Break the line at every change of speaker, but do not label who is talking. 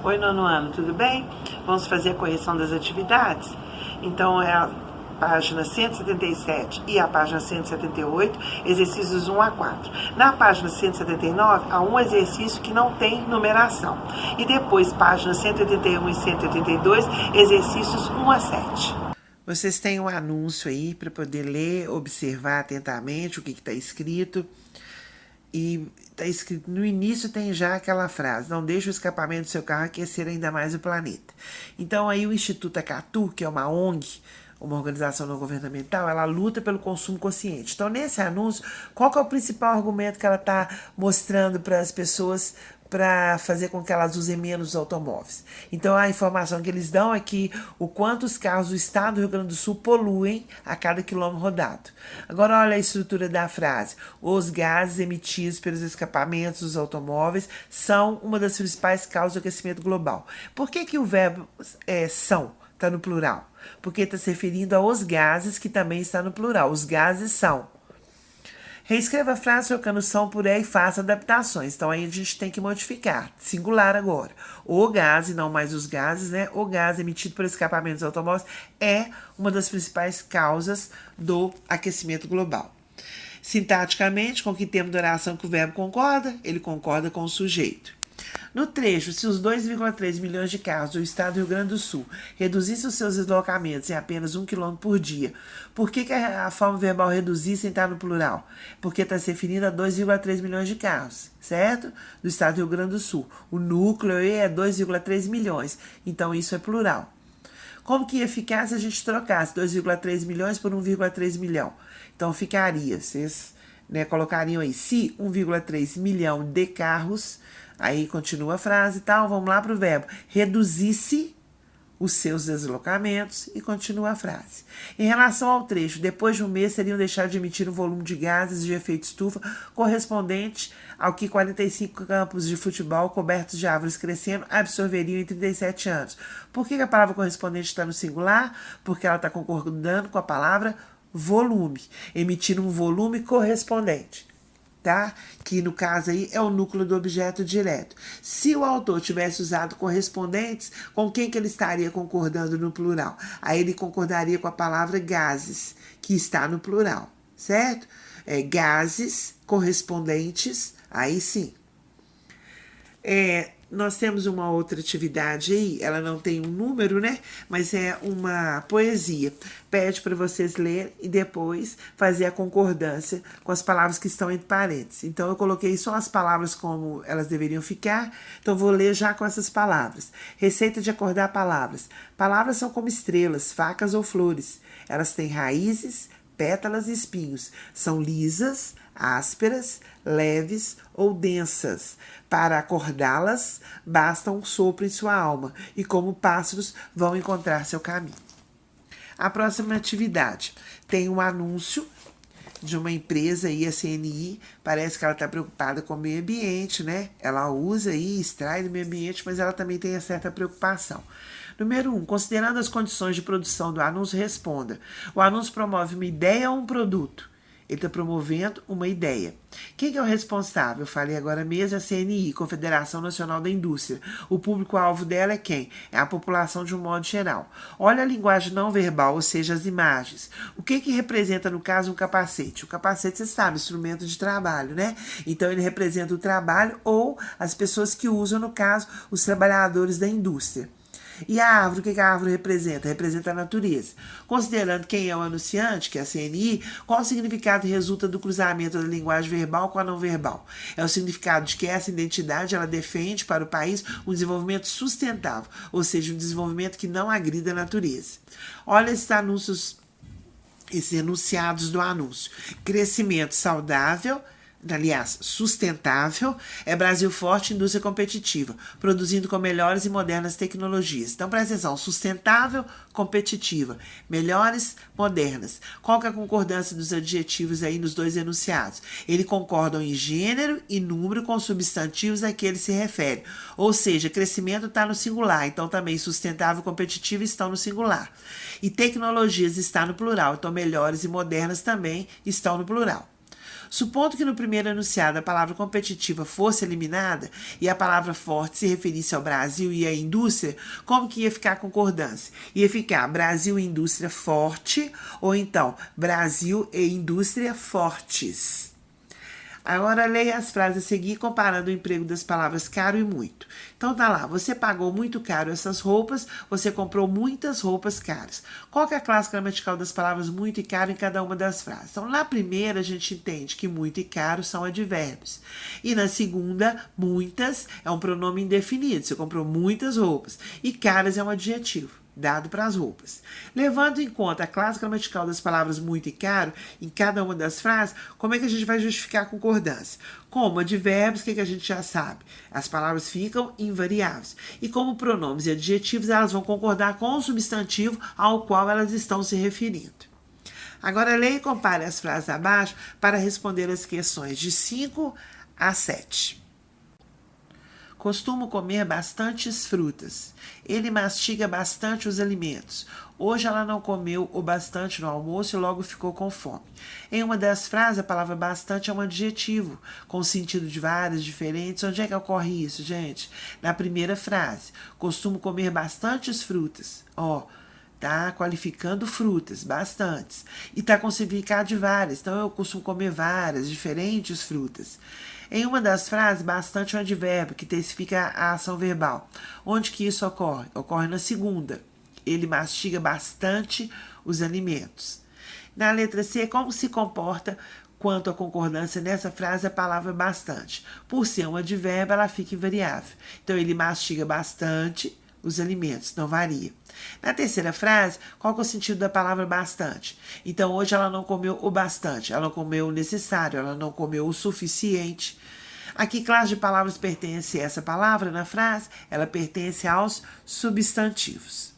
Oi, nono ano, tudo bem? Vamos fazer a correção das atividades? Então, é a página 177 e a página 178, exercícios 1 a 4. Na página 179, há um exercício que não tem numeração. E depois, páginas 181 e 182, exercícios 1 a 7. Vocês têm um anúncio aí para poder ler, observar atentamente o que está escrito. E está escrito, no início tem já aquela frase, não deixe o escapamento do seu carro aquecer ainda mais o planeta. Então aí o Instituto Acatu, que é uma ONG, uma organização não governamental, ela luta pelo consumo consciente. Então nesse anúncio, qual que é o principal argumento que ela está mostrando para as pessoas para fazer com que elas usem menos automóveis? Então a informação que eles dão é que o quanto os carros do estado do Rio Grande do Sul poluem a cada quilômetro rodado. Agora olha a estrutura da frase. Os gases emitidos pelos escapamentos dos automóveis são uma das principais causas do aquecimento global. Por que o verbo são está no plural? Porque está se referindo aos gases, que também está no plural. Os gases são. Reescreva a frase trocando são por e faça adaptações. Então aí a gente tem que modificar. Singular agora. O gás, e não mais os gases, né? O gás emitido por escapamentos automóveis é uma das principais causas do aquecimento global. Sintaticamente, com que tempo de oração que o verbo concorda? Ele concorda com o sujeito. No trecho, se os 2,3 milhões de carros do estado do Rio Grande do Sul reduzissem os seus deslocamentos em apenas 1 km por dia, por que a forma verbal reduzir sem estar no plural? Porque está se referindo a 2,3 milhões de carros, certo? Do estado do Rio Grande do Sul. O núcleo é 2,3 milhões, então isso é plural. Como que ia ficar se a gente trocasse 2,3 milhões por 1,3 milhão? Então ficaria, vocês colocariam aí, se 1,3 milhão de carros, aí continua a frase e tal, vamos lá para o verbo, reduzisse os seus deslocamentos e continua a frase. Em relação ao trecho, depois de um mês seriam deixados de emitir um volume de gases de efeito estufa correspondente ao que 45 campos de futebol cobertos de árvores crescendo absorveriam em 37 anos. Por que a palavra correspondente está no singular? Porque ela está concordando com a palavra volume, emitir um volume correspondente. Tá? Que no caso aí é o núcleo do objeto direto. Se o autor tivesse usado correspondentes, com quem que ele estaria concordando no plural? Aí ele concordaria com a palavra gases, que está no plural, certo? Gases correspondentes, aí sim. Nós temos uma outra atividade aí, ela não tem um número, né? Mas é uma poesia. Pede para vocês lerem e depois fazer a concordância com as palavras que estão entre parênteses. Então, eu coloquei só as palavras como elas deveriam ficar. Então, vou ler já com essas palavras. Receita de acordar palavras. Palavras são como estrelas, facas ou flores. Elas têm raízes, pétalas e espinhos. São lisas, ásperas, leves ou densas. Para acordá-las, basta um sopro em sua alma, e como pássaros vão encontrar seu caminho. A próxima atividade tem um anúncio de uma empresa aí, a CNI, parece que ela está preocupada com o meio ambiente, né? Ela usa e extrai do meio ambiente, mas ela também tem certa preocupação. Número 1, considerando as condições de produção do anúncio, responda. O anúncio promove uma ideia ou um produto? Ele está promovendo uma ideia. Quem que é o responsável? Eu falei agora mesmo, a CNI, Confederação Nacional da Indústria. O público-alvo dela é quem? É a população de um modo geral. Olha a linguagem não verbal, ou seja, as imagens. O que representa, no caso, um capacete? O capacete, você sabe, instrumento de trabalho, né? Então, ele representa o trabalho ou as pessoas que usam, no caso, os trabalhadores da indústria. E a árvore, o que a árvore representa? Representa a natureza. Considerando quem é o anunciante, que é a CNI, qual o significado resulta do cruzamento da linguagem verbal com a não verbal? É o significado de que essa identidade ela defende para o país um desenvolvimento sustentável, ou seja, um desenvolvimento que não agrida a natureza. Olha esses anúncios, esses enunciados do anúncio. Crescimento saudável, aliás, sustentável, é Brasil forte, indústria competitiva, produzindo com melhores e modernas tecnologias. Então, presta atenção, sustentável, competitiva, melhores, modernas. Qual que é a concordância dos adjetivos aí nos dois enunciados? Eles concordam em gênero e número com substantivos a que ele se refere. Ou seja, crescimento está no singular, então também sustentável e competitiva estão no singular. E tecnologias está no plural, então melhores e modernas também estão no plural. Supondo que no primeiro enunciado a palavra competitiva fosse eliminada e a palavra forte se referisse ao Brasil e à indústria, como que ia ficar a concordância? Ia ficar Brasil e indústria forte, ou então Brasil e indústria fortes. Agora leia as frases a seguir comparando o emprego das palavras caro e muito. Então tá lá, você pagou muito caro essas roupas, você comprou muitas roupas caras. Qual que é a classe gramatical das palavras muito e caro em cada uma das frases? Então na primeira a gente entende que muito e caro são advérbios. E na segunda, muitas é um pronome indefinido, você comprou muitas roupas. E caras é um adjetivo dado para as roupas. Levando em conta a classe gramatical das palavras muito e caro em cada uma das frases, como é que a gente vai justificar a concordância? Como advérbios, o que a gente já sabe? As palavras ficam invariáveis. E como pronomes e adjetivos, elas vão concordar com o substantivo ao qual elas estão se referindo. Agora leia e compare as frases abaixo para responder as questões de 5 a 7. Costumo comer bastantes frutas. Ele mastiga bastante os alimentos. Hoje ela não comeu o bastante no almoço e logo ficou com fome. Em uma das frases, a palavra bastante é um adjetivo, com sentido de várias, diferentes. Onde é que ocorre isso, gente? Na primeira frase. Costumo comer bastantes frutas. Tá qualificando frutas, bastantes. E tá com significado de várias. Então, eu costumo comer várias, diferentes frutas. Em uma das frases, bastante é um advérbio que testifica a ação verbal. Onde que isso ocorre? Ocorre na segunda. Ele mastiga bastante os alimentos. Na letra C, como se comporta quanto à concordância nessa frase a palavra bastante? Por ser um advérbio, ela fica invariável. Então, ele mastiga bastante os alimentos, não varia. Na terceira frase, qual que é o sentido da palavra bastante? Então, hoje ela não comeu o bastante, ela não comeu o necessário, ela não comeu o suficiente. A que classe de palavras pertence essa palavra na frase? Ela pertence aos substantivos.